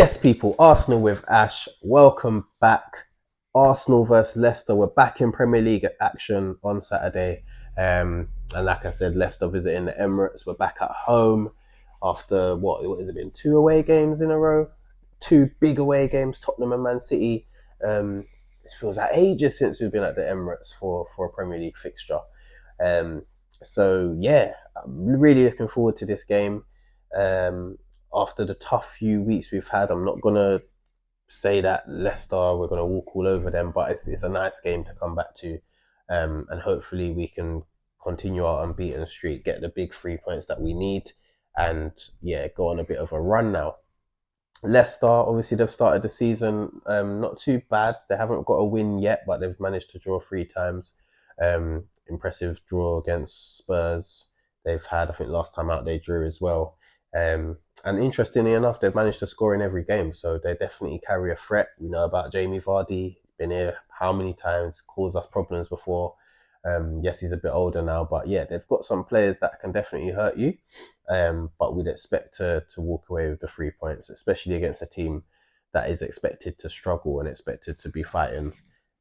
Yes, people, Arsenal with Ash. Welcome back. Arsenal versus Leicester. We're back in Premier League action on Saturday. And like I said, Leicester visiting the Emirates. We're back at home after what has it been? Two away games in a row? Two big away games, Tottenham and Man City. It feels like ages since we've been at the Emirates for a Premier League fixture. Um, so yeah, I'm really looking forward to this game. Um, After the tough few weeks we've had, I'm not gonna say that Leicester we're gonna walk all over them, but it's a nice game to come back to, and hopefully we can continue our unbeaten streak, get the big 3 points that we need, and yeah, go on a bit of a run now. Leicester, obviously, they've started the season not too bad. They haven't got a win yet, but they've managed to draw three times. Impressive draw against Spurs. They've had, I think, last time out they drew as well. And interestingly enough, they've managed to score in every game, so they definitely carry a threat. We know about Jamie Vardy. He's been here how many times, caused us problems before. Yes, he's a bit older now, but yeah, they've got some players that can definitely hurt you. But we'd expect to walk away with the 3 points, especially against a team that is expected to struggle and expected to be fighting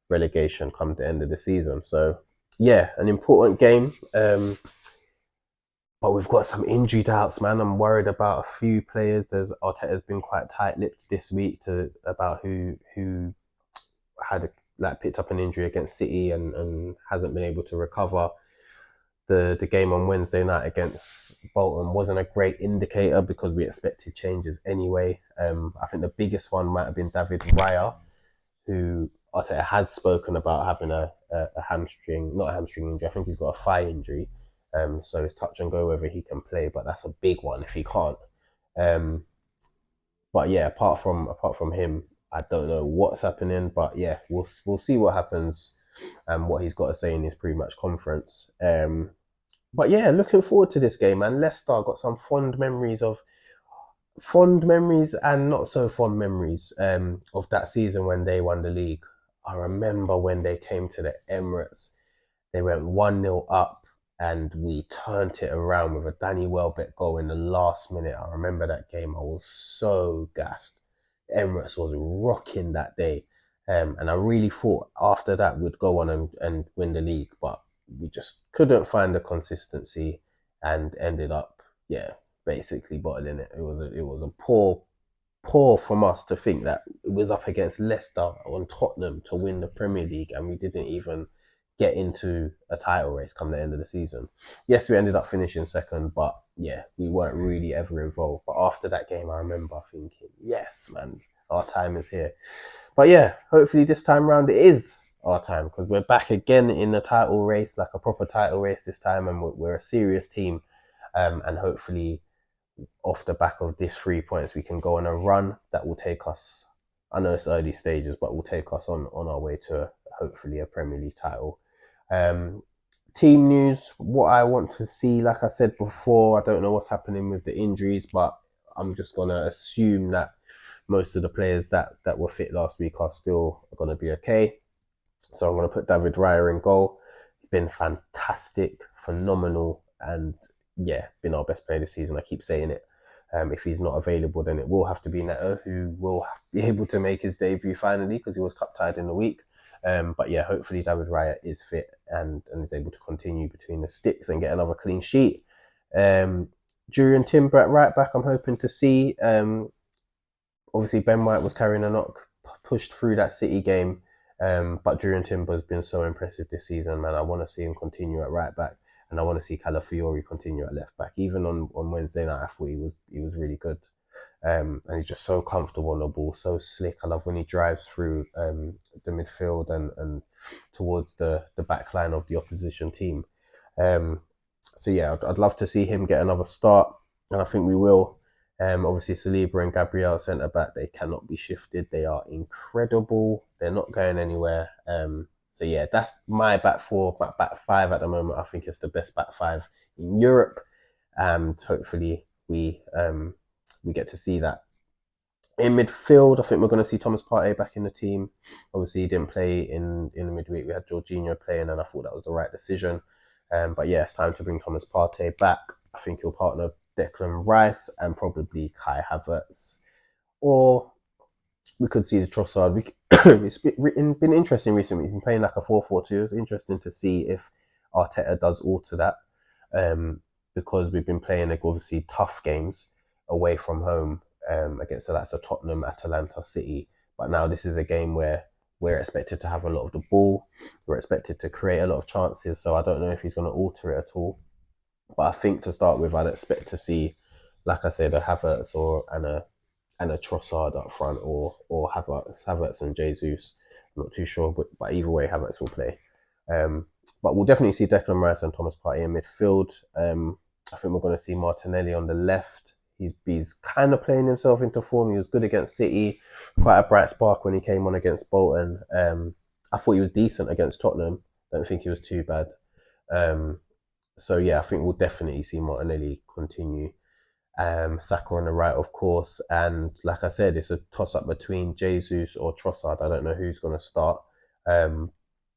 relegation come the end of the season. So yeah, an important game. But we've got some injury doubts, man. I'm worried about a few players. Arteta's been quite tight-lipped this week to about who had like picked up an injury against City and hasn't been able to recover. The game on Wednesday night against Bolton wasn't a great indicator because we expected changes anyway. I think the biggest one might have been David Raya, who Arteta has spoken about having a hamstring, not a hamstring injury. I think he's got a thigh injury. So it's touch and go whether he can play, but that's a big one if he can't. Um, but yeah, apart from him, I don't know what's happening. But yeah, we'll see what happens and what he's got to say in his pre-match conference. But yeah, looking forward to this game, man. Leicester got some fond memories and not so fond memories of that season when they won the league. I remember when they came to the Emirates, they went 1-0 up and we turned it around with a Danny Welbeck goal in the last minute. I remember that game. I was so gassed. Emirates was rocking that day. And I really thought after that we'd go on and win the league, but we just couldn't find the consistency and ended up, yeah, basically bottling it. It was a poor from us to think that it was up against Leicester on Tottenham to win the Premier League and we didn't even get into a title race come the end of the season. Yes, we ended up finishing second, but yeah, we weren't really ever involved. But after that game, I remember thinking, yes, man, our time is here. But yeah, hopefully this time round it is our time because we're back again in the title race, like a proper title race this time, and we're a serious team. And hopefully off the back of this 3 points, we can go on a run that will take us. I know it's early stages, but will take us on our way to hopefully a Premier League title. Um, Team news, what I want to see, like I said before, I don't know what's happening with the injuries, but I'm just gonna assume that most of the players that were fit last week are still gonna be okay. So I'm gonna put David Raya in goal. He's been fantastic, phenomenal, and yeah, been our best player this season. I keep saying it. If he's not available, then it will have to be Neto, who will be able to make his debut finally because he was cup tied in the week. But yeah, hopefully David Raya is fit and is able to continue between the sticks and get another clean sheet. Jurriën Timber at right back, I'm hoping to see. Obviously, Ben White was carrying a knock, pushed through that City game. But Jurriën Timber has been so impressive this season, man. I want to see him continue at right back, and I want to see Calafiori continue at left back. Even on Wednesday night, I thought he was really good. And he's just so comfortable on the ball, so slick. I love when he drives through the midfield and towards the back line of the opposition team. So yeah, I'd love to see him get another start, and I think we will. Obviously, Saliba and Gabriel centre back, they cannot be shifted. They are incredible. They're not going anywhere. So yeah, that's my back four, my back five at the moment. I think it's the best back five in Europe, and hopefully we get to see that. In midfield, I think we're going to see Thomas Partey back in the team. Obviously, he didn't play in the midweek. We had Jorginho playing, and I thought that was the right decision. But yeah, it's time to bring Thomas Partey back. I think he'll partner Declan Rice and probably Kai Havertz. or we could see the Trossard. It's been interesting recently. He's been playing like a 4-4-2. It's interesting to see if Arteta does alter that, because we've been playing like obviously tough games away from home, against the likes of Tottenham, Atalanta, City. But now this is a game where we're expected to have a lot of the ball. We're expected to create a lot of chances. So I don't know if he's going to alter it at all. But I think to start with, I'd expect to see, like I said, a Havertz and a Trossard up front, or Havertz and Jesus. I'm not too sure, but either way, Havertz will play. But we'll definitely see Declan Rice and Thomas Partey in midfield. I think we're going to see Martinelli on the left. He's kind of playing himself into form. He was good against City, quite a bright spark when he came on against Bolton. I thought he was decent against Tottenham. Don't think he was too bad. So yeah, I think we'll definitely see Martinelli continue. Saka on the right, of course, and like I said, it's a toss up between Jesus or Trossard. I don't know who's going to start. Um,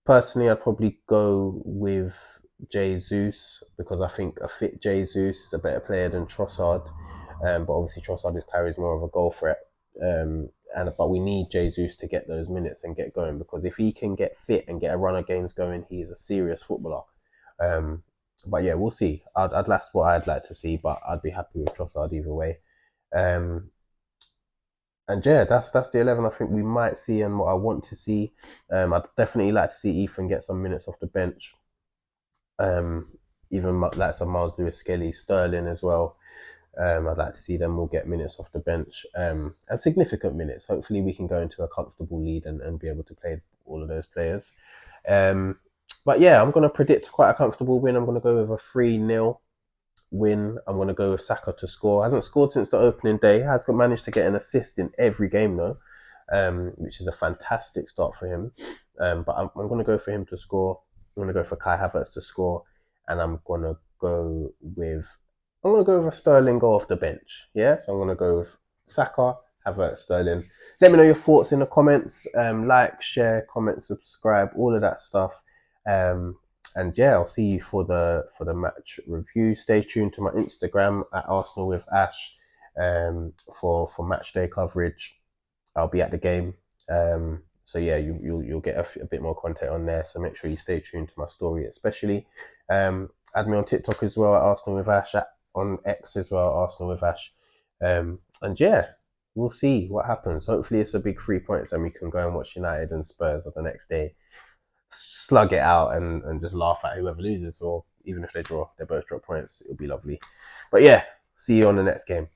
Personally, I'd probably go with Jesus because I think a fit Jesus is a better player than Trossard. But obviously Trossard carries more of a goal threat. But we need Jesus to get those minutes and get going, because if he can get fit and get a run of games going, he is a serious footballer. Um, but yeah, we'll see. That's what I'd like to see, but I'd be happy with Trossard either way. Um, and yeah, that's the 11 I think we might see and what I want to see. I'd definitely like to see Ethan get some minutes off the bench. Um, Even like some Miles Lewis, Skelly, Sterling as well. I'd like to see them all get minutes off the bench, and significant minutes. Hopefully, we can go into a comfortable lead and be able to play all of those players. But yeah, I'm going to predict quite a comfortable win. I'm going to go with a 3-0 win. I'm going to go with Saka to score. Hasn't scored since the opening day. Has managed to get an assist in every game though, which is a fantastic start for him. But I'm going to go for him to score. I'm going to go for Kai Havertz to score, and I'm going to go with a Sterling goal off the bench. Yeah, so I'm going to go with Saka, Havertz, Sterling. Let me know your thoughts in the comments. Like, share, comment, subscribe, all of that stuff. And yeah, I'll see you for the match review. Stay tuned to my Instagram at Arsenal with Ash, for match day coverage. I'll be at the game. So yeah, you'll get a bit more content on there. So make sure you stay tuned to my story, especially. Add me on TikTok as well at Arsenal with Ash, on X as well, Arsenal with Ash. And yeah, we'll see what happens. Hopefully it's a big 3 points and we can go and watch United and Spurs on the next day, slug it out and just laugh at whoever loses, or even if they both drop points, it'll be lovely. But yeah, see you on the next game.